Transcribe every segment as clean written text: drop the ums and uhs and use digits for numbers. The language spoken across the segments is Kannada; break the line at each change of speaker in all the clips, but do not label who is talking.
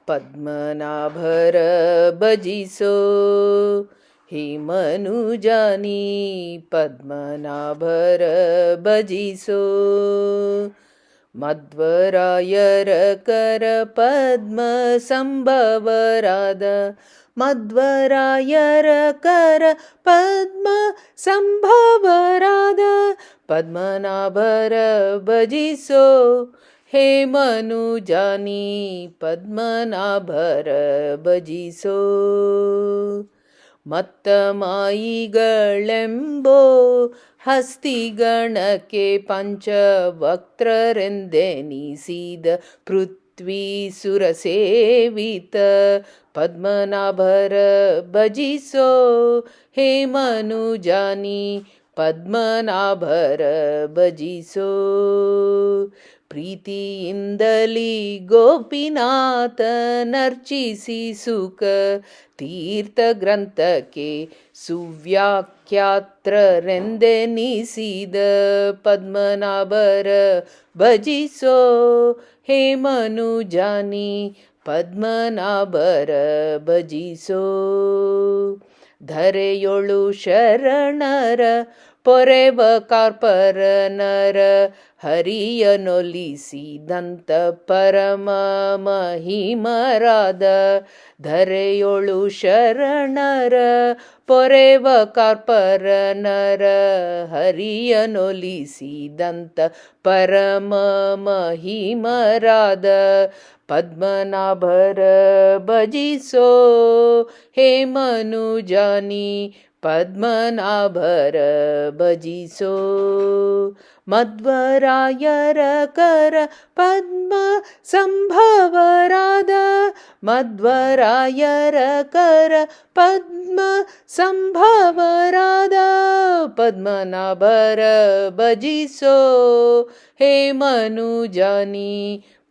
पद्मनाभर भजिसो हे मनुजानी पद्मनाभर भजिसो मध्वरायर कर पद्म संभवराद मध्वरायर कर पद्म संभवराद पद्मनाभर भजिसो हे मनुजानी पद्मनाभर ಭಜಿಸೋ ಮತ್ತ ಮಾಯಿಗಳೆಂಬೋ ಹಸ್ತಿಗಣಕ್ಕೆ ಪಂಚವಕ್ತ್ರರೆಂದೆನಿಸಿದ ಪೃಥ್ವಿ ಸುರಸೇವಿತ ಪದ್ಮನಾಭರ ಭಜಿಸೋ ಹೇ ಮನುಜಾನಿ ಪದ್ಮನಾಭರ ಭಜಿಸೋ ಪ್ರೀತಿಯಿಂದಲಿ ಗೋಪಿನಾಥನರ್ಚಿಸಿ ಸುಖ ತೀರ್ಥ ಗ್ರಂಥಕ್ಕೆ ಸುವ್ಯಾಖ್ಯಾತ್ರರೆಂದೆನಿಸಿದ ಪದ್ಮನಾಭರ ಭಜಿಸೋ ಹೇ ಮನುಜಾನಿ ಪದ್ಮನಾಭರ ಭಜಿಸೋ ಧರೆಯೊಳು ಶರಣರ ಪೊರೆವ ಕಾರ್ಪರನರ ಹರಿಯನೊಲಿಸಿದಂತ ಪರಮ ಮಹಿಮರಾದ ಧರೆಯೊಳು ಶರಣರ ಪೊರೆವ ಕಾರ್ಪರನರ ಹರಿಯನೊಲಿಸಿದಂತ ಪರಮ ಮಹಿಮರಾದ ಪದ್ಮನಾಭರ ಭಜಿಸೋ ಹೇ ಮನುಜಾನಿ ಪದ್ಮನಾಭರ ಭಜಿಸೋ ಮಧ್ವರಾಯರ ಕರ ಪದ್ಮ ಸಂಭವರಾದ ಮಧ್ವರಾಯರ ಕರ ಪದ್ಮ ಸಂಭವರಾದ ಪದ್ಮನಾಭರ ಭಜಿಸೋ ಹೇ ಮನುಜಾನಿ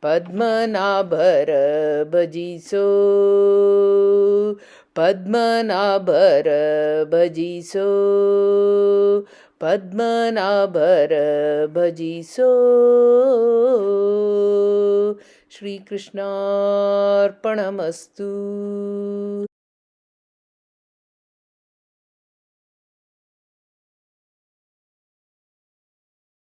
ಪದ್ಮನಾಭರ ಭಜಿಸೋ ಪದ್ಮನಾಭರ ಭಜಿಸೋ ಪದ್ಮನಾಭರ ಭಜಿಸೋ ಶ್ರೀಕೃಷ್ಣಾರ್ಪಣಮಸ್ತು.